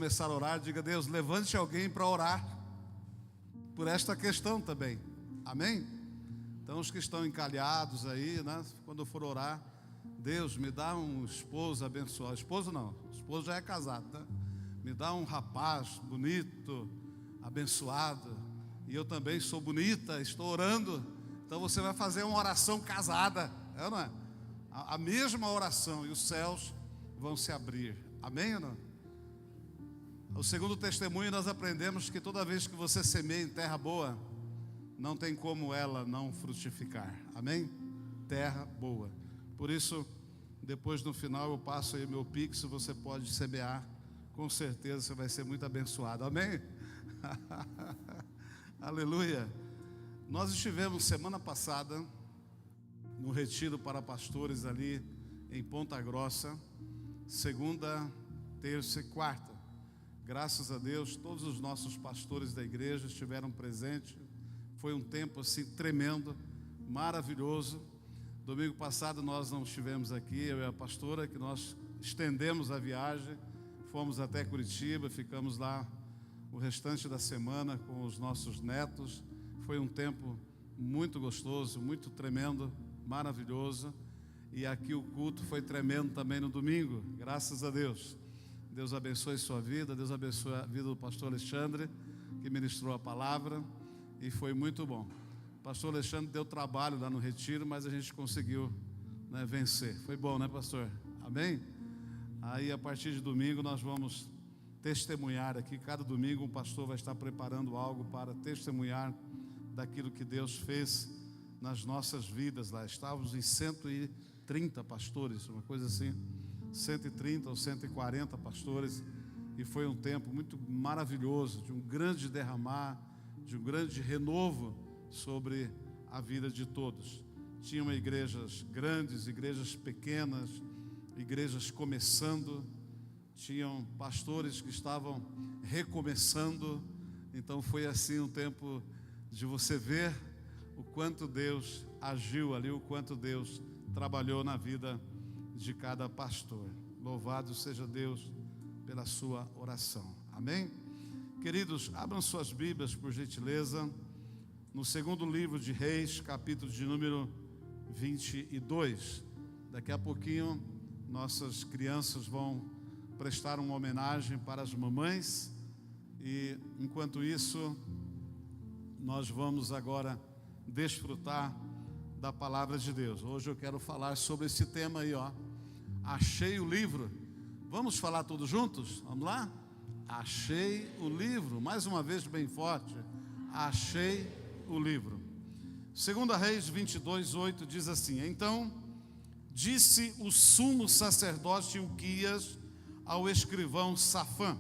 começar a orar, diga: Deus, levante alguém para orar por esta questão também. Amém? Então os que estão encalhados aí, né, quando for orar, Deus, me dá um esposo abençoado. Esposo não, esposo já é casado, tá? Me dá um rapaz bonito, abençoado. E eu também sou bonita, estou orando. Então você vai fazer uma oração casada, é ou não é? A mesma oração, e os céus vão se abrir. Amém ou não? O segundo testemunho, nós aprendemos que toda vez que você semeia em terra boa, não tem como ela não frutificar. Amém? Terra boa. Por isso, depois no final eu passo aí meu Pix, você pode semear. Com certeza você vai ser muito abençoado. Amém? Aleluia. Nós estivemos semana passada no retiro para pastores ali em Ponta Grossa, segunda, terça e quarta. Graças a Deus, todos os nossos pastores da igreja estiveram presentes. Foi um tempo assim tremendo, maravilhoso. Domingo passado nós não estivemos aqui, eu e a pastora, que nós estendemos a viagem, fomos até Curitiba, ficamos lá o restante da semana com os nossos netos. Foi um tempo muito gostoso, muito tremendo, maravilhoso. E aqui o culto foi tremendo também no domingo, graças a Deus. Deus abençoe sua vida, Deus abençoe a vida do pastor Alexandre, que ministrou a palavra, e foi muito bom. O pastor Alexandre deu trabalho lá no retiro, mas a gente conseguiu, né, vencer. Foi bom, né, pastor? Amém? Aí a partir de domingo nós vamos testemunhar aqui. Cada domingo um pastor vai estar preparando algo para testemunhar daquilo que Deus fez nas nossas vidas lá. Estávamos em 130 pastores, uma coisa assim, 130 ou 140 pastores, e foi um tempo muito maravilhoso, de um grande derramar, de um grande renovo sobre a vida de todos. Tinham igrejas grandes, igrejas pequenas, igrejas começando, tinham pastores que estavam recomeçando. Então foi assim um tempo de você ver o quanto Deus agiu ali, o quanto Deus trabalhou na vida de cada pastor. Louvado seja Deus pela sua oração. Amém? Queridos, abram suas Bíblias, por gentileza, no segundo livro de Reis, capítulo de número 22. Daqui a pouquinho nossas crianças vão prestar uma homenagem para as mamães, e enquanto isso nós vamos agora desfrutar da palavra de Deus. Hoje eu quero falar sobre esse tema aí, ó. Achei o livro. Vamos falar todos juntos? Vamos lá? Achei o livro. Mais uma vez bem forte. Achei o livro. 2 Reis 22:8 diz assim: Então disse o sumo sacerdote Ilquias ao escrivão Safã: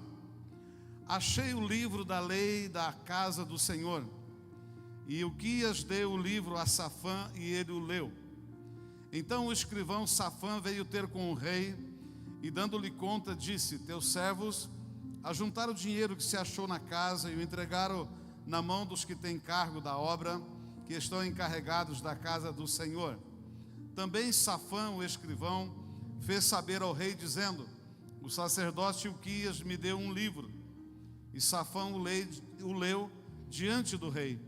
Achei o livro da lei da casa do Senhor. E Ilquias deu o livro a Safã e ele o leu. Então o escrivão Safã veio ter com o rei e, dando-lhe conta, disse: Teus servos ajuntaram o dinheiro que se achou na casa e o entregaram na mão dos que têm cargo da obra, que estão encarregados da casa do Senhor. Também Safã, o escrivão, fez saber ao rei, dizendo: O sacerdote Ilquias me deu um livro. E Safã o leu diante do rei.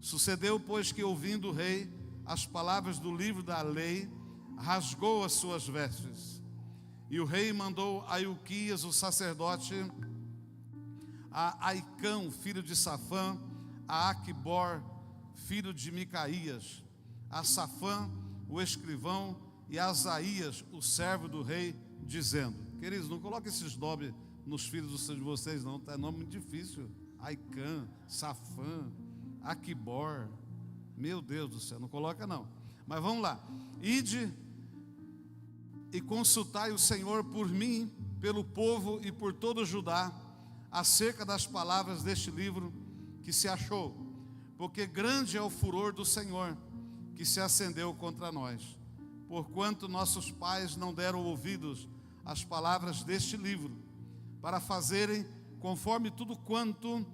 Sucedeu, pois, que, ouvindo o rei as palavras do livro da lei, rasgou as suas vestes. E o rei mandou a Ilquias, o sacerdote, a Aicão, filho de Safã, a Aquibor, filho de Micaías, a Safã, o escrivão, e a Asaías, o servo do rei, dizendo... Queridos, não coloque esses nomes nos filhos de vocês não, é nome muito difícil. Aicã, Safã, Aquibor, meu Deus do céu, não coloca não. Mas vamos lá. Ide e consultai o Senhor por mim, pelo povo e por todo Judá, acerca das palavras deste livro que se achou, porque grande é o furor do Senhor que se acendeu contra nós, porquanto nossos pais não deram ouvidos às palavras deste livro, para fazerem conforme tudo quanto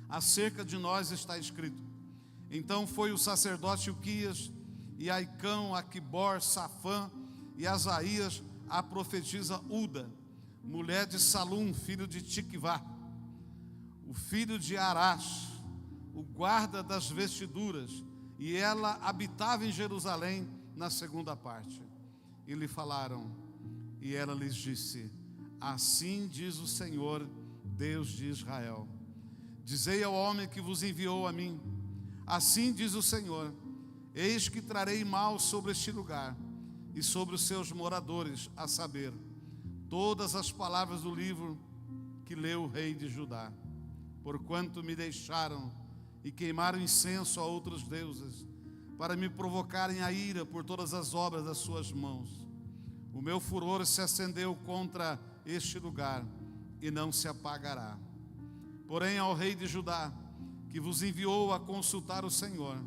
acerca de nós está escrito. Então foi o sacerdote Ilquias e Aicão, Aquibor, Safã e Asaías, a profetisa Uda, mulher de Salum, filho de Tiquivá, o filho de Arás, o guarda das vestiduras, e ela habitava em Jerusalém na segunda parte. E lhe falaram, e ela lhes disse: assim diz o Senhor, Deus de Israel: dizei ao homem que vos enviou a mim, assim diz o Senhor: eis que trarei mal sobre este lugar e sobre os seus moradores, a saber, todas as palavras do livro que leu o rei de Judá. Porquanto me deixaram e queimaram incenso a outros deuses, para me provocarem a ira por todas as obras das suas mãos. O meu furor se acendeu contra este lugar e não se apagará. Porém, ao rei de Judá, que vos enviou a consultar o Senhor,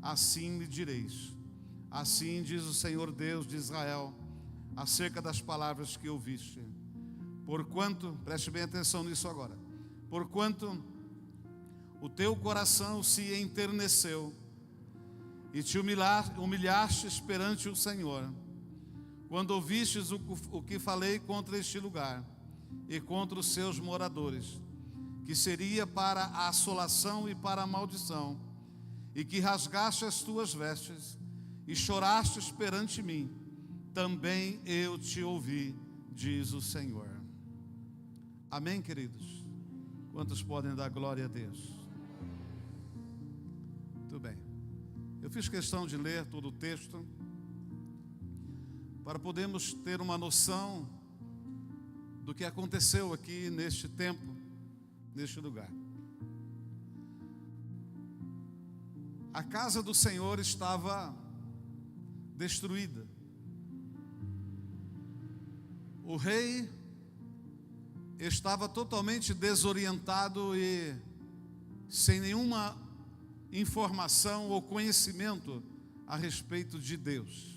assim lhe direis: assim diz o Senhor Deus de Israel, acerca das palavras que ouviste. Porquanto, preste bem atenção nisso agora, porquanto o teu coração se enterneceu e te humilhastes perante o Senhor, quando ouvistes o que falei contra este lugar e contra os seus moradores, que seria para a assolação e para a maldição, e que rasgaste as tuas vestes e chorastes perante mim, também eu te ouvi, diz o Senhor. Amém, queridos? Quantos podem dar glória a Deus? Muito bem. Eu fiz questão de ler todo o texto para podermos ter uma noção do que aconteceu aqui neste tempo, neste lugar. A casa do Senhor estava destruída. O rei estava totalmente desorientado e sem nenhuma informação ou conhecimento a respeito de Deus.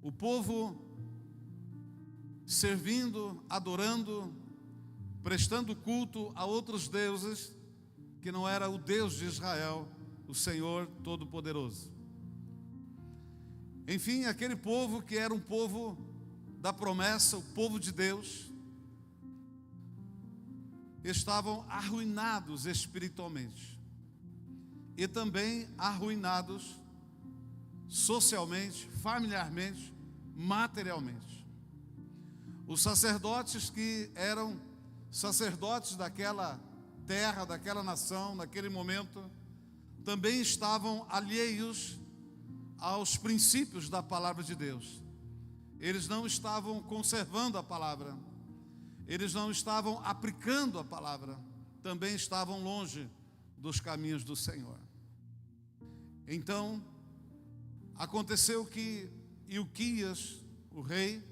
O povo servindo, adorando, prestando culto a outros deuses, que não era o Deus de Israel, o Senhor Todo-Poderoso. Enfim, aquele povo que era um povo da promessa, o povo de Deus, estavam arruinados espiritualmente e também arruinados socialmente, familiarmente, materialmente. Os sacerdotes que eram sacerdotes daquela terra, daquela nação, naquele momento, também estavam alheios aos princípios da palavra de Deus. Eles não estavam conservando a palavra, eles não estavam aplicando a palavra, também estavam longe dos caminhos do Senhor. Então, aconteceu que Ilquias, o rei,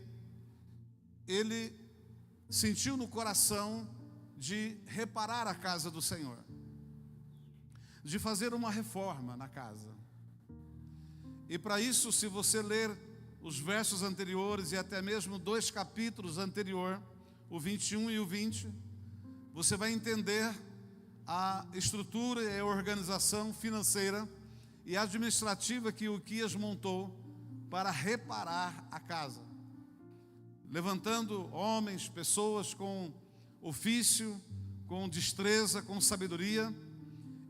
ele sentiu no coração de reparar a casa do Senhor, de fazer uma reforma na casa. E para isso, se você ler os versos anteriores e até mesmo 2 capítulos anteriores, o 21 e o 20, você vai entender a estrutura e a organização financeira e administrativa que Ilquias montou para reparar a casa, levantando homens, pessoas com ofício, com destreza, com sabedoria,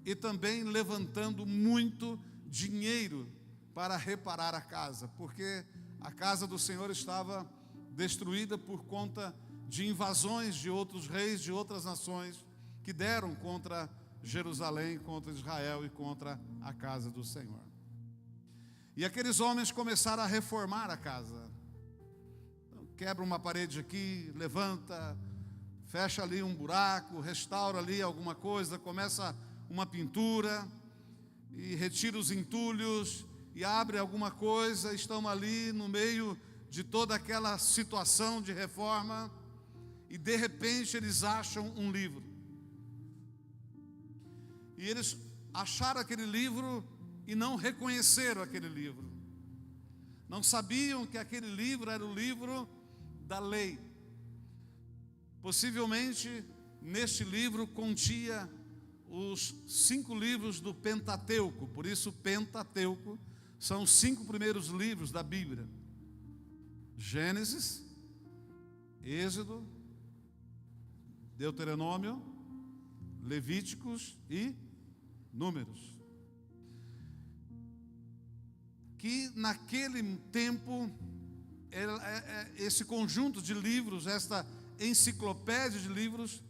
e também levantando muito dinheiro para reparar a casa, porque a casa do Senhor estava destruída por conta de invasões de outros reis, de outras nações, que deram contra Jerusalém, contra Israel e contra a casa do Senhor. E aqueles homens começaram a reformar a casa. Então, quebra uma parede aqui, levanta, fecha ali um buraco, restaura ali alguma coisa, começa uma pintura e retira os entulhos e abre alguma coisa. Estão ali no meio de toda aquela situação de reforma e de repente eles acham um livro. E eles acharam aquele livro e não reconheceram aquele livro. Não sabiam que aquele livro era o livro da lei. Possivelmente, neste livro continha os 5 livros do Pentateuco. Por isso, Pentateuco são os 5 primeiros livros da Bíblia: Gênesis, Êxodo, Deuteronômio, Levíticos e Números. Que naquele tempo, esse conjunto de livros, esta enciclopédia de livros,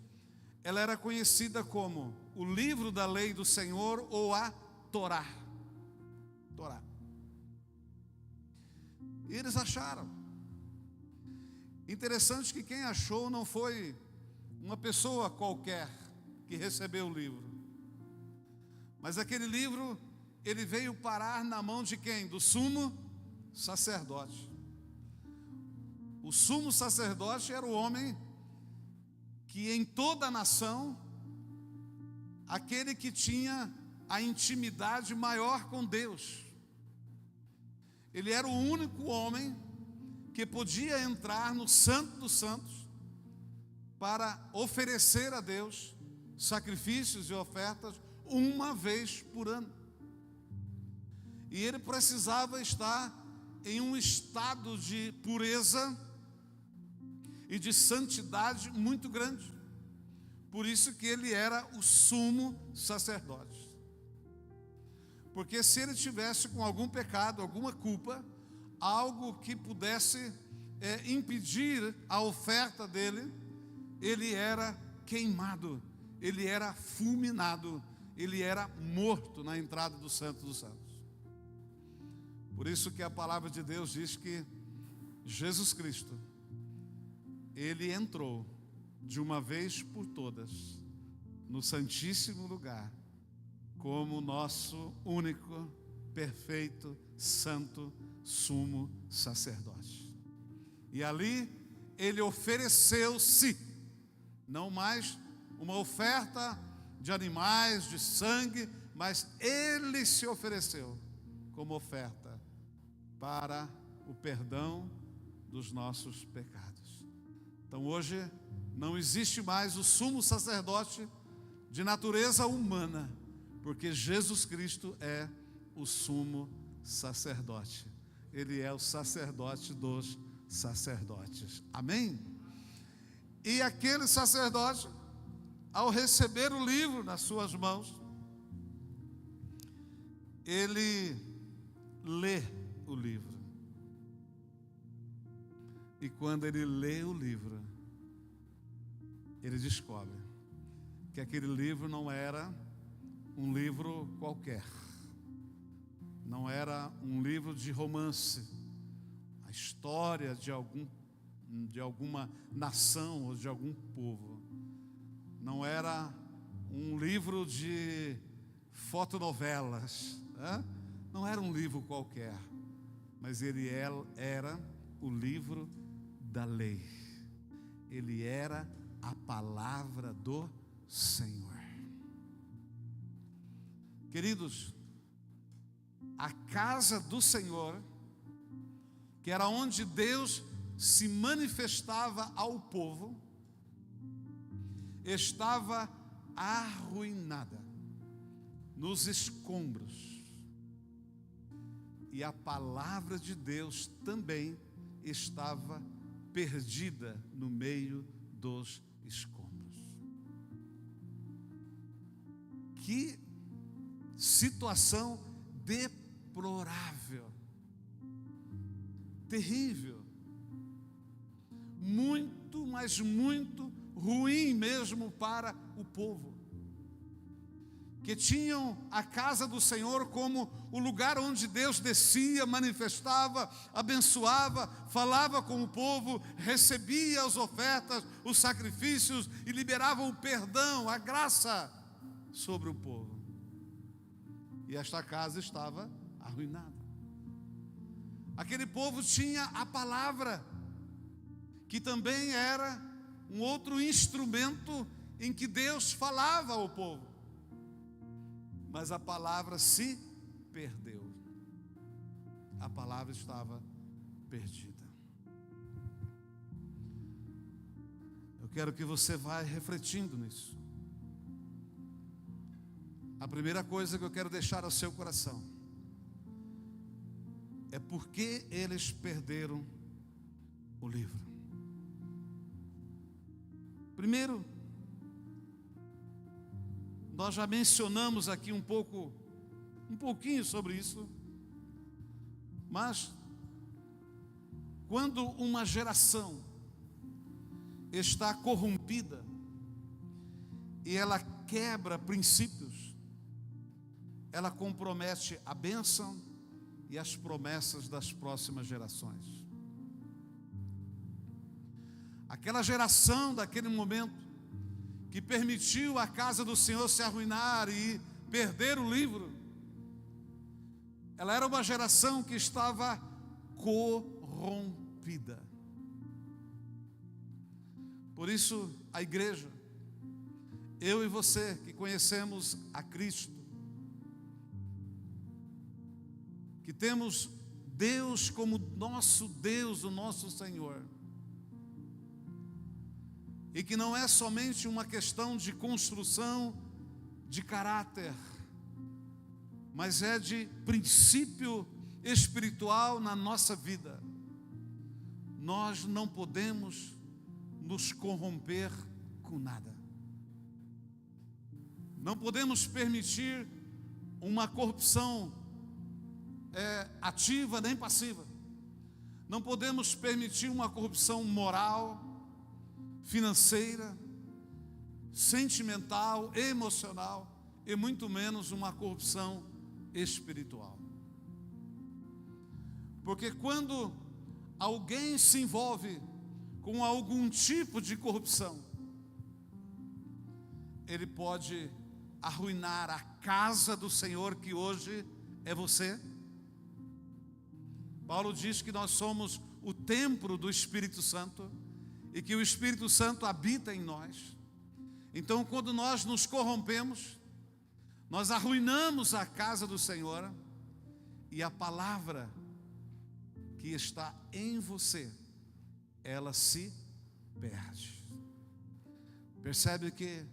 ela era conhecida como o livro da lei do Senhor ou a Torá. Torá. E eles acharam. Interessante que quem achou não foi uma pessoa qualquer que recebeu o livro, mas aquele livro, ele veio parar na mão de quem? Do sumo sacerdote. O sumo sacerdote era o homem que em toda a nação, aquele que tinha a intimidade maior com Deus. Ele era o único homem que podia entrar no Santo dos Santos para oferecer a Deus sacrifícios e ofertas uma vez por ano. E ele precisava estar em um estado de pureza e de santidade muito grande. Por isso que ele era o sumo sacerdote. Porque se ele tivesse com algum pecado, alguma culpa, algo que pudesse impedir a oferta dele, ele era queimado, ele era fulminado, ele era morto na entrada do Santo dos Santos. Por isso que a palavra de Deus diz que Jesus Cristo, ele entrou de uma vez por todas no Santíssimo Lugar como nosso único, perfeito, santo, sumo sacerdote. E ali ele ofereceu-se, não mais uma oferta de animais, de sangue, mas ele se ofereceu como oferta para o perdão dos nossos pecados. Então hoje não existe mais o sumo sacerdote de natureza humana, porque Jesus Cristo é o sumo sacerdote. Ele é o sacerdote dos sacerdotes. Amém? E aquele sacerdote, ao receber o livro nas suas mãos, ele lê o livro. E quando ele lê o livro, ele descobre que aquele livro não era um livro qualquer, não era um livro de romance, a história de alguma nação ou de algum povo, não era um livro de fotonovelas, não era um livro qualquer, mas ele era o livro da lei, ele era a palavra do Senhor. Queridos, a casa do Senhor, que era onde Deus se manifestava ao povo, estava arruinada, nos escombros, e a palavra de Deus também estava perdida no meio dos escombros. Que situação deplorável, terrível, muito, mas muito ruim mesmo para o povo, que tinham a casa do Senhor como o lugar onde Deus descia, manifestava, abençoava, falava com o povo, recebia as ofertas, os sacrifícios e liberava o perdão, a graça sobre o povo. E esta casa estava arruinada. Aquele povo tinha a palavra, que também era um outro instrumento em que Deus falava ao povo. Mas a palavra se perdeu. A palavra estava perdida. Eu quero que você vá refletindo nisso. A primeira coisa que eu quero deixar ao seu coração é porque eles perderam o livro. Primeiro, nós já mencionamos aqui um pouquinho sobre isso, mas quando uma geração está corrompida e ela quebra princípios, ela compromete a bênção e as promessas das próximas gerações. Aquela geração daquele momento que permitiu a casa do Senhor se arruinar e perder o livro, ela era uma geração que estava corrompida. Por isso, a igreja, eu e você que conhecemos a Cristo, que temos Deus como nosso Deus, o nosso Senhor, e que não é somente uma questão de construção de caráter, mas é de princípio espiritual na nossa vida. Nós não podemos nos corromper com nada. Não podemos permitir uma corrupção ativa nem passiva. Não podemos permitir uma corrupção moral, financeira, sentimental, emocional e muito menos uma corrupção espiritual. Porque quando alguém se envolve com algum tipo de corrupção, ele pode arruinar a casa do Senhor, que hoje é você. Paulo diz que nós somos o templo do Espírito Santo e que o Espírito Santo habita em nós. Então, quando nós nos corrompemos, nós arruinamos a casa do Senhor e a palavra que está em você, ela se perde. Percebe que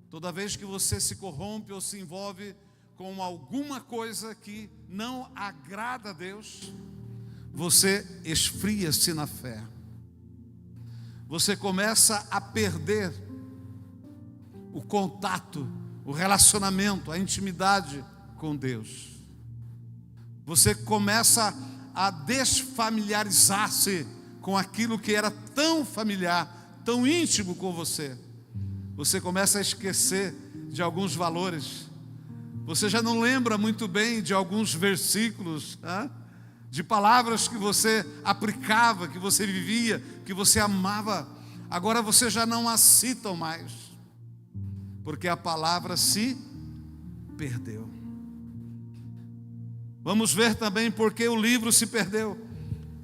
toda vez que você se corrompe ou se envolve com alguma coisa que não agrada a Deus, você esfria-se na fé. Você começa a perder o contato, o relacionamento, a intimidade com Deus. Você começa a desfamiliarizar-se com aquilo que era tão familiar, tão íntimo com você. Você começa a esquecer de alguns valores. Você já não lembra muito bem de alguns versículos, de palavras que você aplicava, que você vivia, que você amava. Agora você já não as cita mais, porque a palavra se perdeu. Vamos ver também por que o livro se perdeu.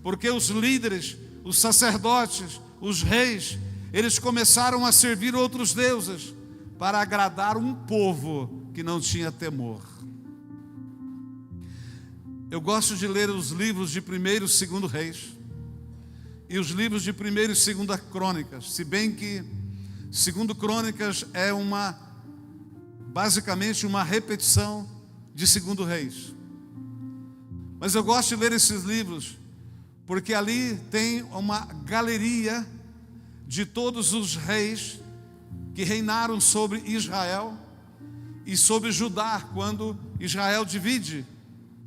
Porque os líderes, os sacerdotes, os reis, eles começaram a servir outros deuses para agradar um povo que não tinha temor. Eu gosto de ler os livros de 1º e 2º Reis e os livros de 1º e 2º Crônicas, se bem que 2º Crônicas é basicamente uma repetição de 2º Reis. Mas eu gosto de ler esses livros porque ali tem uma galeria de todos os reis que reinaram sobre Israel e sobre Judá, quando Israel divide.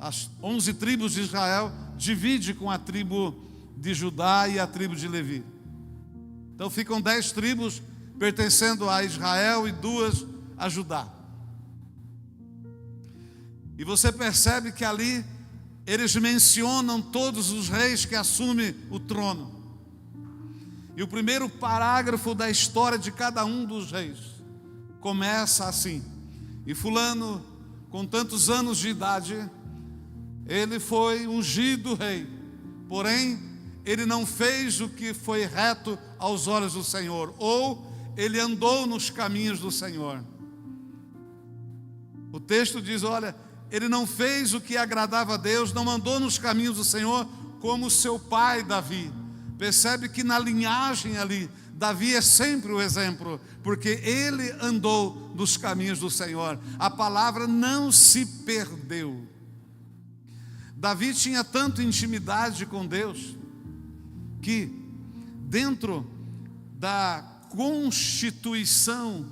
As 11 tribos de Israel divide com a tribo de Judá e a tribo de Levi. Então ficam 10 tribos pertencendo a Israel e 2 a Judá. E você percebe que ali eles mencionam todos os reis que assumem o trono. E o primeiro parágrafo da história de cada um dos reis começa assim: e fulano, com tantos anos de idade, ele foi ungido rei, porém ele não fez o que foi reto aos olhos do Senhor, ou ele andou nos caminhos do Senhor. O texto diz, olha, ele não fez o que agradava a Deus, não andou nos caminhos do Senhor como seu pai Davi. Percebe que na linhagem ali, Davi é sempre o exemplo, porque ele andou nos caminhos do Senhor. A palavra não se perdeu. Davi tinha tanto intimidade com Deus, que dentro da constituição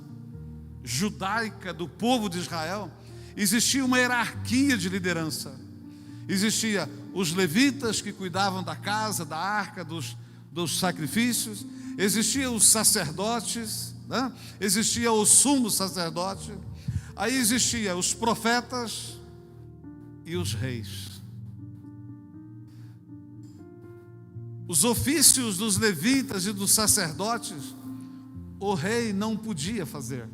judaica do povo de Israel, existia uma hierarquia de liderança. Existia os levitas que cuidavam da casa, da arca, dos sacrifícios. Existiam os sacerdotes, né? Existia o sumo sacerdote. Aí existia os profetas e os reis. Os ofícios dos levitas e dos sacerdotes, o rei não podia fazer.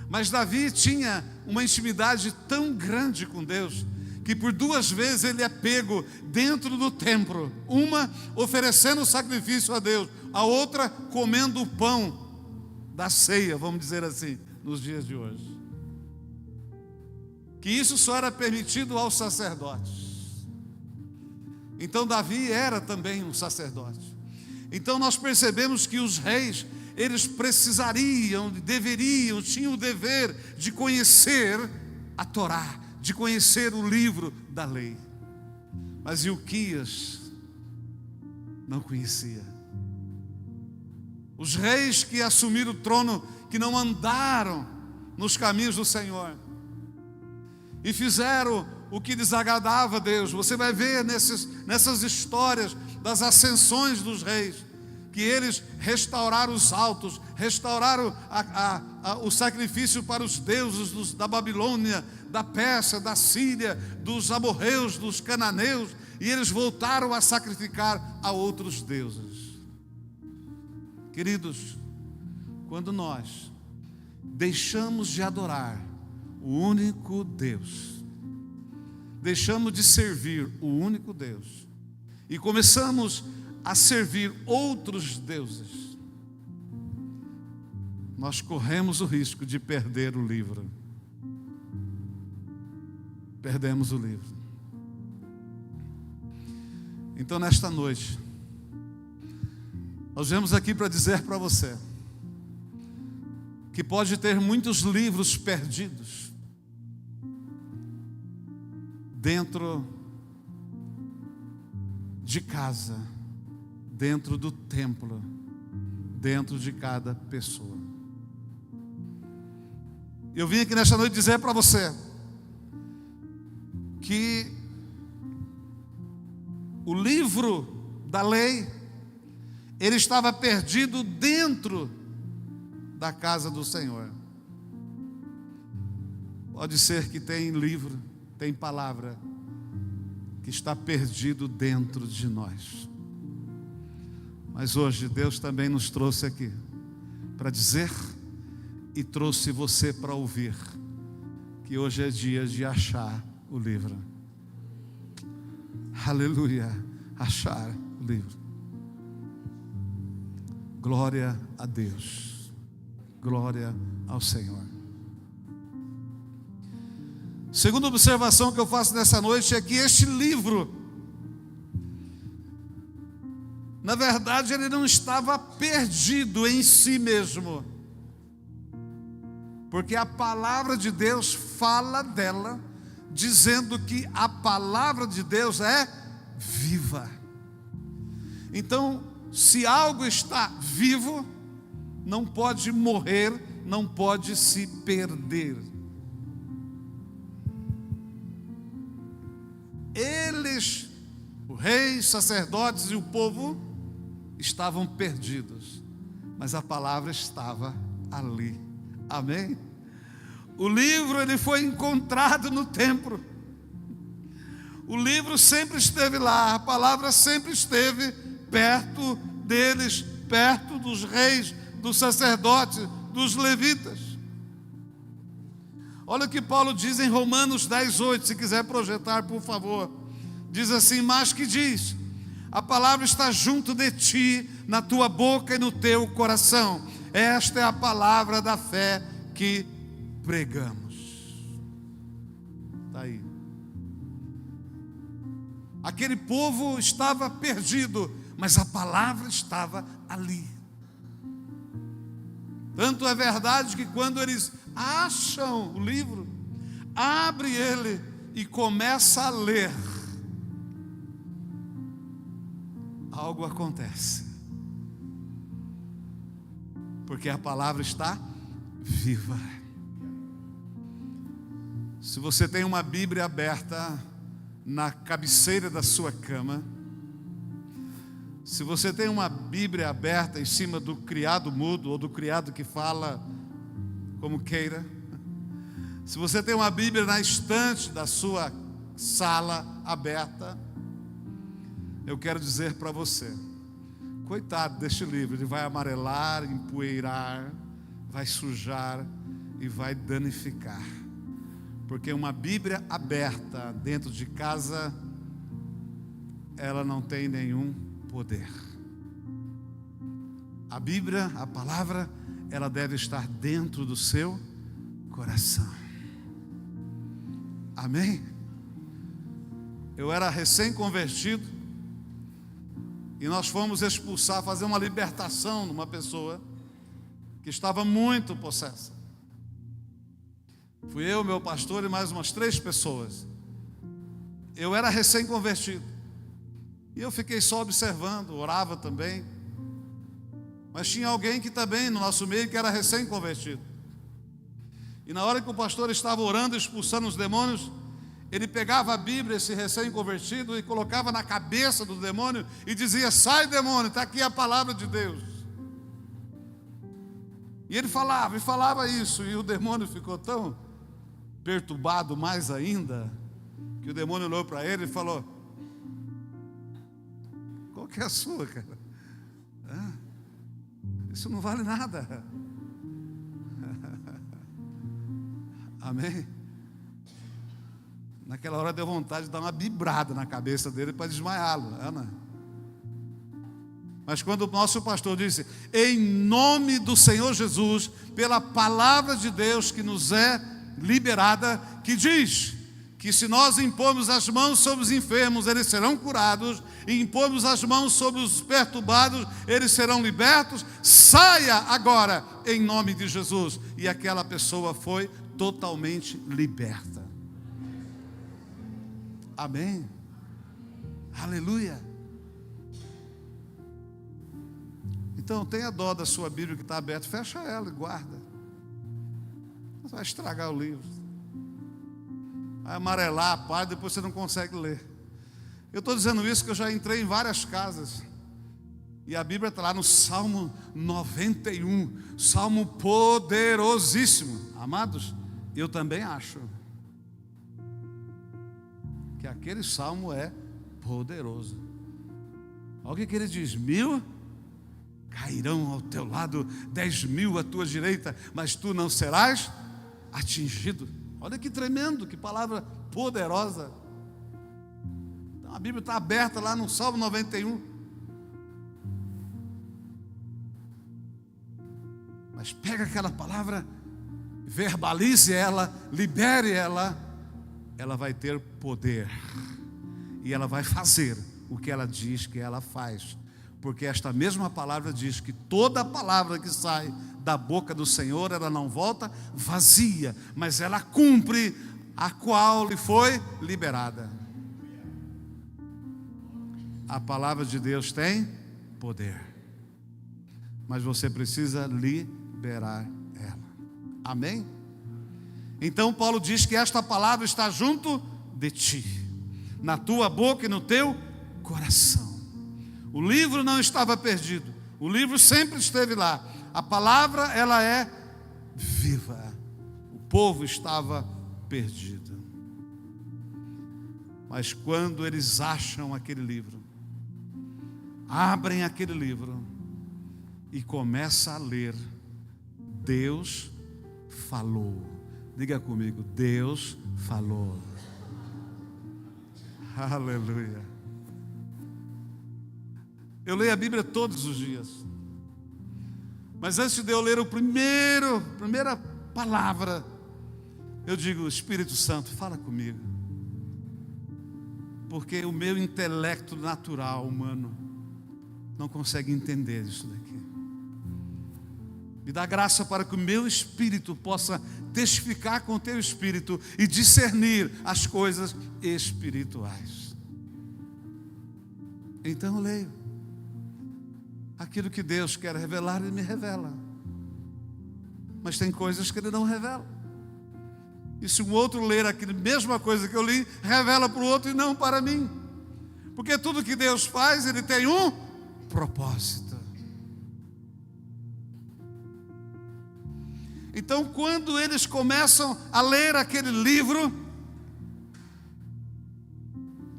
Mas Davi tinha uma intimidade tão grande com Deus, que por 2 vezes ele é pego dentro do templo. Uma oferecendo sacrifício a Deus, a outra comendo o pão da ceia, vamos dizer assim, nos dias de hoje. Que isso só era permitido aos sacerdotes. Então Davi era também um sacerdote. Então nós percebemos que os reis, eles precisariam, deveriam, tinham o dever de conhecer a Torá, de conhecer o livro da lei. Mas Ilquias não conhecia. Os reis que assumiram o trono, que não andaram nos caminhos do Senhor e fizeram o que desagradava a Deus. Você vai ver nessas histórias das ascensões dos reis, que eles restauraram os altos, restauraram o sacrifício para os deuses da Babilônia, da Pérsia, da Síria, dos amorreus, dos cananeus, e eles voltaram a sacrificar a outros deuses. Queridos, quando nós deixamos de adorar o único Deus, deixamos de servir o único Deus e começamos a servir outros deuses, nós corremos o risco de perder o livro. Perdemos o livro. Então, nesta noite, nós viemos aqui para dizer para você que pode ter muitos livros perdidos dentro de casa, dentro do templo, dentro de cada pessoa. Eu vim aqui nesta noite dizer para você que o livro da lei, ele estava perdido dentro da casa do Senhor. Pode ser que tem livro, tem palavra que está perdido dentro de nós. Mas hoje Deus também nos trouxe aqui para dizer, e trouxe você para ouvir, que hoje é dia de achar o livro. Aleluia, achar o livro. Glória a Deus, glória ao Senhor. Segunda observação que eu faço nessa noite é que este livro, na verdade, ele não estava perdido em si mesmo, porque a palavra de Deus fala dela, dizendo que a palavra de Deus é viva. Então, se algo está vivo, não pode morrer, não pode se perder. Eles, o rei, sacerdotes e o povo, estavam perdidos, mas a palavra estava ali. Amém? O livro, ele foi encontrado no templo. O livro sempre esteve lá, a palavra sempre esteve perto deles, perto dos reis, dos sacerdotes, dos levitas. Olha o que Paulo diz em Romanos 10:8, se quiser projetar, por favor. Diz assim: mas que diz? A palavra está junto de ti, na tua boca e no teu coração. Esta é a palavra da fé que pregamos. Está aí. Aquele povo estava perdido, mas a palavra estava ali. Tanto é verdade que quando eles acham o livro, abre ele e começa a ler, algo acontece. porque a palavra está viva. Se você tem uma Bíblia aberta na cabeceira da sua cama, se você tem uma Bíblia aberta em cima do criado mudo ou do criado que fala como queira, se você tem uma Bíblia na estante da sua sala aberta, eu quero dizer para você, coitado deste livro, ele vai amarelar, empoeirar, vai sujar e vai danificar. Porque uma Bíblia aberta dentro de casa, ela não tem nenhum poder. A Bíblia, a palavra, ela deve estar dentro do seu coração. Amém? Eu era recém-convertido e nós fomos expulsar, fazer uma libertação numa pessoa que estava muito possessa. Fui eu, meu pastor e mais umas 3 pessoas. Eu era recém-convertido e eu fiquei só observando, orava também. Mas tinha alguém que também no nosso meio que era recém-convertido. E na hora que o pastor estava orando, expulsando os demônios, ele pegava a Bíblia, esse recém-convertido, e colocava na cabeça do demônio e dizia: sai, demônio, está aqui a palavra de Deus. E ele falava e falava isso, e o demônio ficou tão perturbado mais ainda, que o demônio olhou para ele e falou: qual que é a sua, cara? Isso não vale nada. Amém? Naquela hora deu vontade de dar uma bibrada na cabeça dele para desmaiá-lo, Ana. Mas quando o nosso pastor disse: em nome do Senhor Jesus, pela palavra de Deus que nos é liberada, que diz que se nós impormos as mãos sobre os enfermos, eles serão curados, e impormos as mãos sobre os perturbados, eles serão libertos, saia agora em nome de Jesus. E aquela pessoa foi totalmente liberta. Amém? Aleluia. Então tenha dó da sua Bíblia que está aberta, fecha ela e guarda. Você vai estragar o livro, vai amarelar a página, depois você não consegue ler. Eu estou dizendo isso porque eu já entrei em várias casas e a Bíblia está lá no Salmo 91, Salmo poderosíssimo. Amados, eu também acho que aquele salmo é poderoso. Olha o que ele diz: 1000 cairão ao teu lado, 10.000 à tua direita, mas tu não serás atingido. Olha que tremendo, que palavra poderosa. Então a Bíblia está aberta lá no Salmo 91. Mas pega aquela palavra, verbalize ela, libere ela, ela vai ter poder. E ela vai fazer o que ela diz que ela faz. Porque esta mesma palavra diz que toda palavra que sai da boca do Senhor, ela não volta vazia, mas ela cumpre a qual lhe foi liberada. A palavra de Deus tem poder, mas você precisa liberar ela. Amém? Então Paulo diz que esta palavra está junto de ti, na tua boca e no teu coração. O livro não estava perdido, o livro sempre esteve lá. A palavra, ela é viva. O povo estava perdido. Mas quando eles acham aquele livro, abrem aquele livro e começam a ler, Deus falou. Diga comigo: Deus falou. Aleluia. Eu leio a Bíblia todos os dias. Mas antes de eu ler a primeira palavra, eu digo: Espírito Santo, fala comigo. Porque o meu intelecto natural, humano, não consegue entender isso daqui. Me dá graça para que o meu espírito possa testificar com o teu espírito e discernir as coisas espirituais. Então eu leio. Aquilo que Deus quer revelar, Ele me revela. mas tem coisas que ele não revela. E se um outro ler aquela mesma coisa que eu li, revela para o outro e não para mim. Porque tudo que Deus faz, Ele tem um propósito. Então, quando eles começam a ler aquele livro,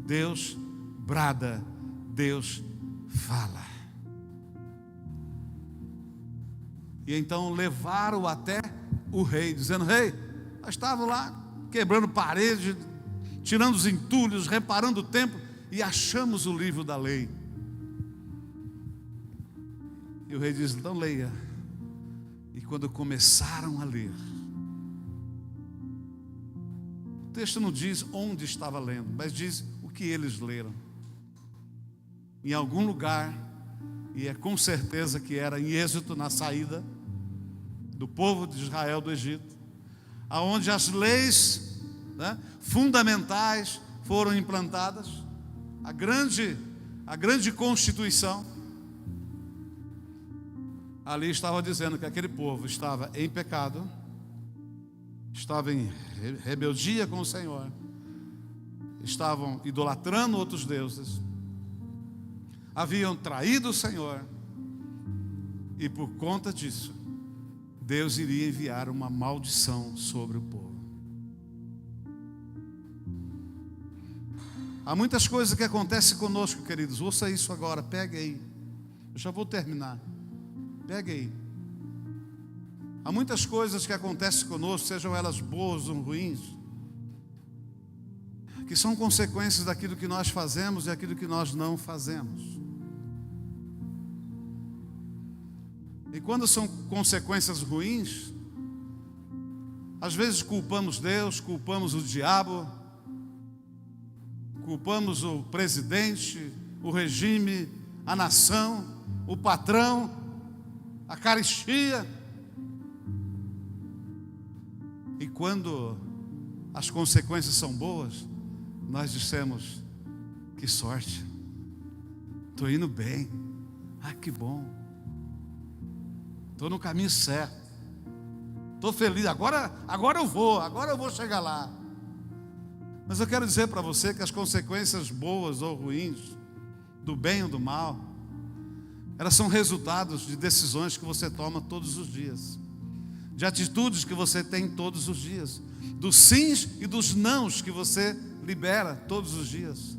Deus brada, Deus fala. E então levaram até o rei, dizendo: rei, nós estávamos lá quebrando paredes, tirando os entulhos, reparando o templo, e achamos o livro da lei. E o rei diz: então leia. E quando começaram a ler, o texto não diz onde estava lendo, mas diz o que eles leram. Em algum lugar, e é com certeza que era em Êxodo, na saída do povo de Israel do Egito, aonde as leis, né, fundamentais foram implantadas, a grande Constituição. Ali estava dizendo que aquele povo estava em pecado, estava em rebeldia com o Senhor, estavam idolatrando outros deuses, haviam traído o Senhor, e por conta disso, Deus iria enviar uma maldição sobre o povo. Há muitas coisas que acontecem conosco, queridos. Ouça isso agora, pegue aí. Eu já vou terminar. Pegue aí. Há muitas coisas que acontecem conosco, sejam elas boas ou ruins, que são consequências daquilo que nós fazemos e daquilo que nós não fazemos. E quando são consequências ruins, às vezes culpamos Deus, culpamos o diabo, culpamos o presidente, o regime, a nação, o patrão, a carestia. E quando as consequências são boas, nós dissemos: que sorte, estou indo bem, que bom, estou no caminho certo, estou feliz, agora eu vou chegar lá. Mas eu quero dizer para você que as consequências boas ou ruins, do bem ou do mal, elas são resultados de decisões que você toma todos os dias, de atitudes que você tem todos os dias, dos sims e dos nãos que você libera todos os dias,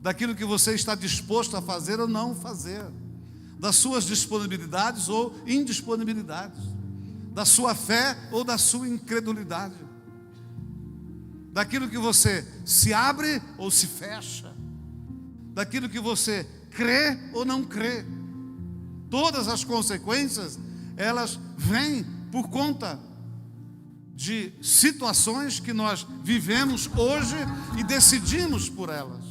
daquilo que você está disposto a fazer ou não fazer, das suas disponibilidades ou indisponibilidades, da sua fé ou da sua incredulidade, daquilo que você se abre ou se fecha, daquilo que você crê ou não crê. Todas as consequências, elas vêm por conta de situações que nós vivemos hoje e decidimos por elas.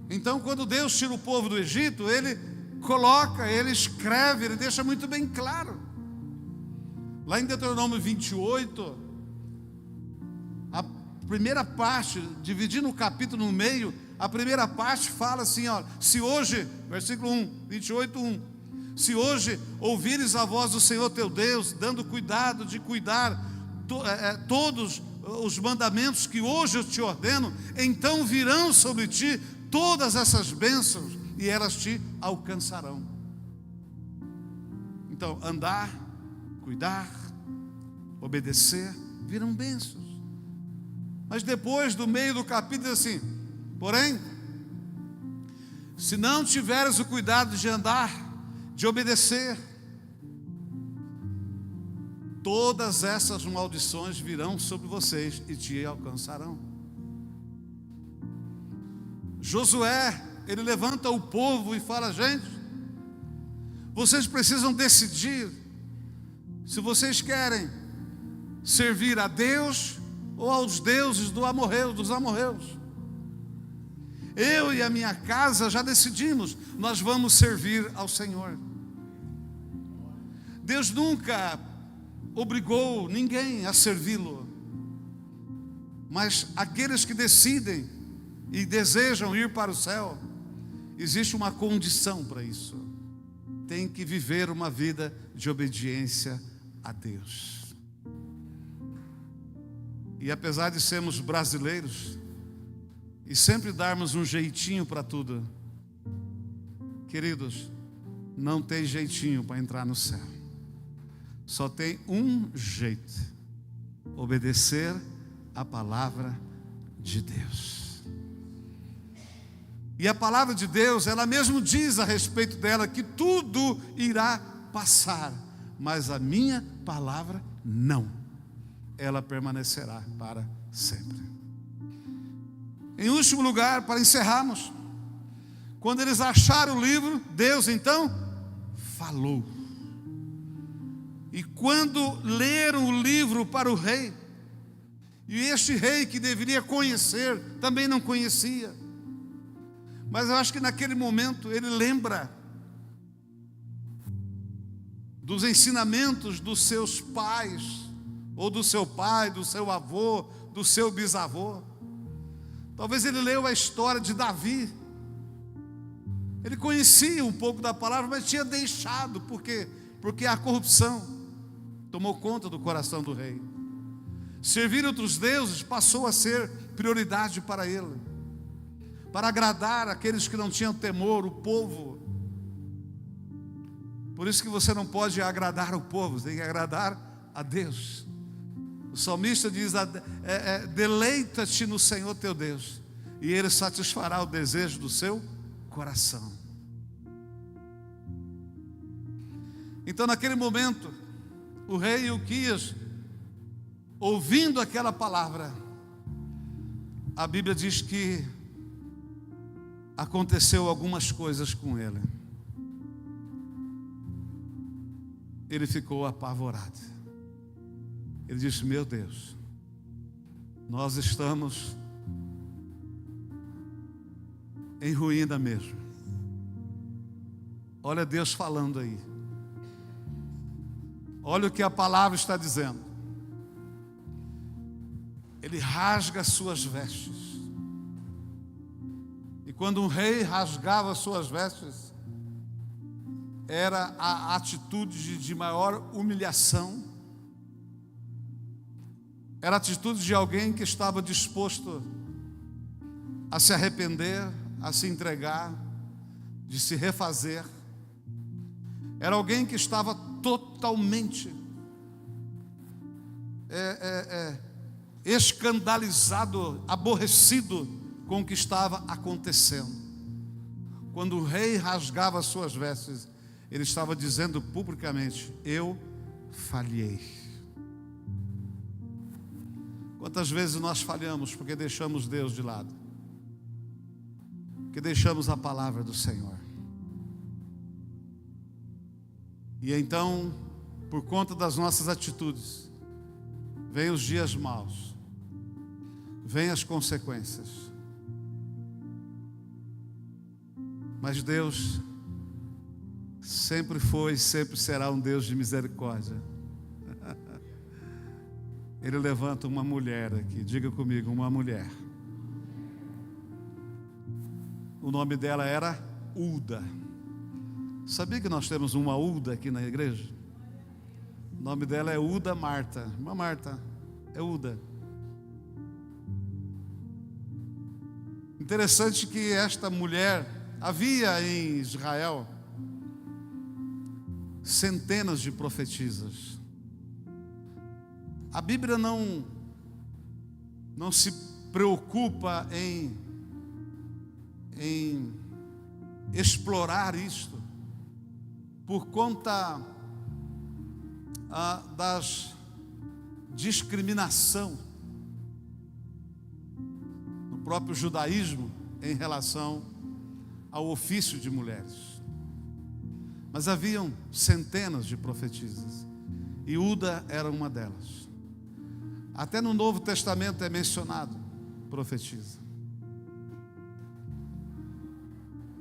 Então, quando Deus tira o povo do Egito, Ele coloca, Ele escreve, Ele deixa muito bem claro. Lá em Deuteronômio 28, a primeira parte, dividindo o capítulo no meio, a primeira parte fala assim, ó: se hoje, versículo 1, 28, 1, se hoje ouvires a voz do Senhor teu Deus, dando cuidado de cuidar todos os mandamentos que hoje eu te ordeno, então virão sobre ti todas essas bênçãos e elas te alcançarão. Então, andar, cuidar, obedecer, viram bênçãos. Mas depois, do meio do capítulo, diz assim: porém, se não tiveres o cuidado de andar, de obedecer, todas essas maldições virão sobre vocês e te alcançarão. Josué, ele levanta o povo e fala: gente, vocês precisam decidir se vocês querem servir a Deus ou aos deuses dos amorreus. Eu e a minha casa já decidimos, nós vamos servir ao Senhor. Deus nunca obrigou ninguém a servi-lo, mas aqueles que decidem e desejam ir para o céu, existe uma condição para isso: tem que viver uma vida de obediência a Deus. E apesar de sermos brasileiros e sempre darmos um jeitinho para tudo, queridos, não tem jeitinho para entrar no céu. Só tem um jeito: obedecer a palavra de Deus. E a palavra de Deus, ela mesmo diz a respeito dela que tudo irá passar, mas a minha palavra não. Ela permanecerá para sempre. Em último lugar, para encerrarmos, quando eles acharam o livro, Deus então falou. E quando leram o livro para o rei, e este rei que deveria conhecer, também não conhecia, mas eu acho que naquele momento ele lembra dos ensinamentos dos seus pais, ou do seu pai, do seu avô, do seu bisavô. Talvez ele leu a história de Davi. Ele conhecia um pouco da palavra, mas tinha deixado, porque a corrupção tomou conta do coração do rei. Servir outros deuses passou a ser prioridade para ele, para agradar aqueles que não tinham temor, o povo. Por isso que você não pode agradar o povo, você tem que agradar a Deus. O salmista diz: deleita-te no Senhor teu Deus, e Ele satisfará o desejo do seu coração. Então, naquele momento, o rei Ilquias, ouvindo aquela palavra, a Bíblia diz que aconteceu algumas coisas com ele. Ele ficou apavorado. Ele disse: meu Deus, nós estamos em ruína mesmo. Olha Deus falando aí. Olha o que a palavra está dizendo. Ele rasga as suas vestes. E quando um rei rasgava as suas vestes, era a atitude de maior humilhação. Era a atitude de alguém que estava disposto a se arrepender, a se entregar, de se refazer. Era alguém que estava totalmente escandalizado, aborrecido com o que estava acontecendo. Quando o rei rasgava as suas vestes, ele estava dizendo publicamente: eu falhei. Quantas vezes nós falhamos porque deixamos Deus de lado, porque deixamos a palavra do Senhor. E então, por conta das nossas atitudes, vêm os dias maus, vêm as consequências. Mas Deus sempre foi e sempre será um Deus de misericórdia. Ele levanta uma mulher aqui, diga comigo, uma mulher. O nome dela era Ulda. Sabia que nós temos uma Ulda aqui na igreja? O nome dela é Ulda Marta. Irmã Marta, é Ulda. Interessante que esta mulher, havia em Israel centenas de profetisas. A Bíblia não se preocupa em explorar isto por conta das discriminação no próprio judaísmo em relação ao ofício de mulheres. Mas haviam centenas de profetisas e Ulda era uma delas. Até no Novo Testamento é mencionado profetiza.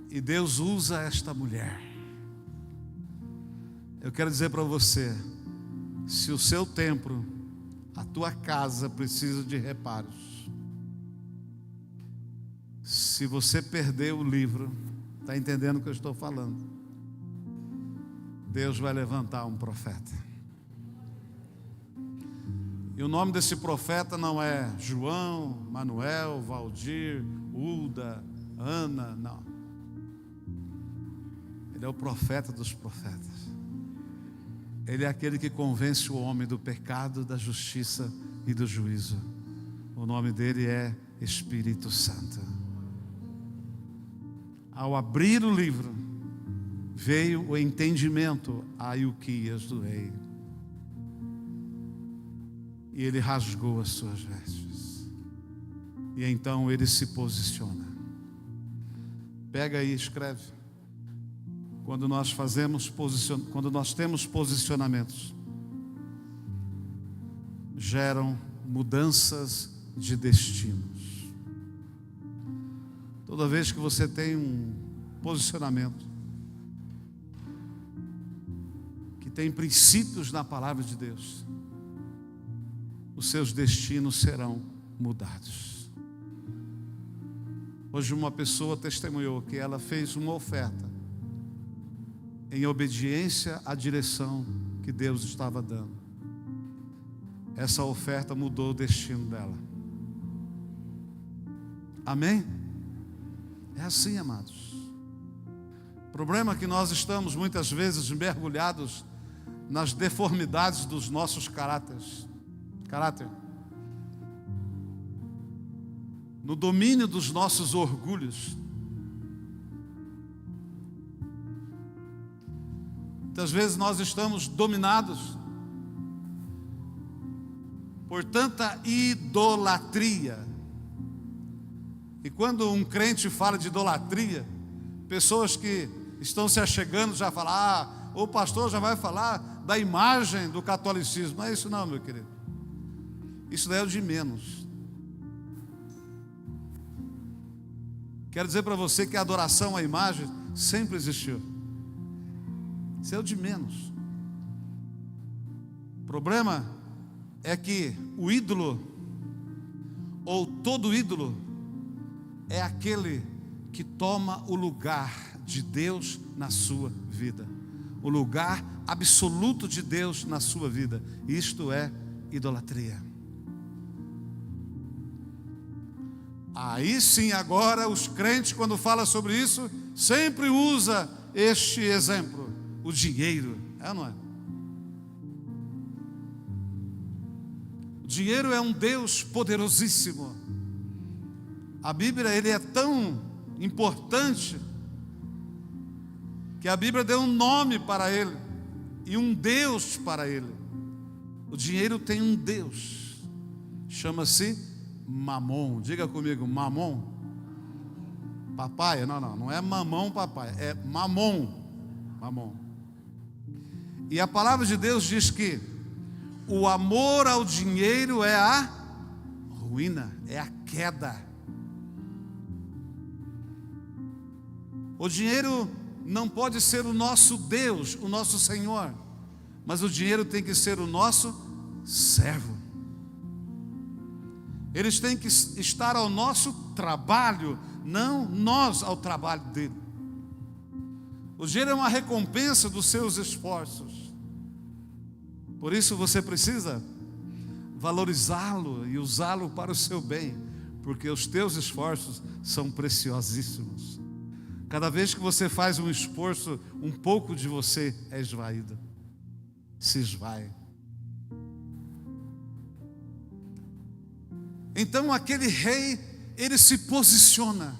E Deus usa esta mulher. Eu quero dizer para você, se o seu templo, a tua casa precisa de reparos, se você perder o livro, está entendendo o que eu estou falando? Deus vai levantar um profeta. E o nome desse profeta não é João, Manuel, Valdir, Ulda, Ana, não. Ele é o profeta dos profetas. Ele é aquele que convence o homem do pecado, da justiça e do juízo. O nome dele é Espírito Santo. Ao abrir o livro, veio o entendimento a Ilquias do rei. E ele rasgou as suas vestes. E então ele se posiciona. Pega aí e escreve. Quando nós temos posicionamentos, geram mudanças de destinos. Toda vez que você tem um posicionamento que tem princípios na palavra de Deus, os seus destinos serão mudados. Hoje uma pessoa testemunhou que ela fez uma oferta em obediência à direção que Deus estava dando. Essa oferta mudou o destino dela. Amém? É assim, amados. O problema é que nós estamos muitas vezes mergulhados nas deformidades dos nossos caráter, no domínio dos nossos orgulhos. Muitas vezes nós estamos dominados por tanta idolatria. E quando um crente fala de idolatria, pessoas que estão se achegando já falam: o pastor já vai falar da imagem do catolicismo. Não é isso não, meu querido. Isso daí é o de menos. Quero dizer para você que a adoração à imagem sempre existiu. Isso é o de menos. O problema é que o ídolo, ou todo ídolo, é aquele que toma o lugar de Deus na sua vida, o lugar absoluto de Deus na sua vida. Isto é idolatria. Aí sim, agora os crentes, quando falam sobre isso, sempre usa este exemplo: o dinheiro. É ou não é? O dinheiro é um Deus poderosíssimo. A Bíblia, ele é tão importante que a Bíblia deu um nome para ele e um Deus para ele. O dinheiro tem um Deus, chama-se Mamon. Diga comigo, Mamon. Papai? Não é mamão, papai, é Mamon. Mamon. E a palavra de Deus diz que o amor ao dinheiro é a ruína, é a queda. O dinheiro não pode ser o nosso Deus, o nosso Senhor, mas o dinheiro tem que ser o nosso servo. Eles têm que estar ao nosso trabalho, não nós ao trabalho dele. O dinheiro é uma recompensa dos seus esforços. Por isso você precisa valorizá-lo e usá-lo para o seu bem, porque os teus esforços são preciosíssimos. Cada vez que você faz um esforço, um pouco de você é esvaído, se esvai. Então aquele rei, ele se posiciona.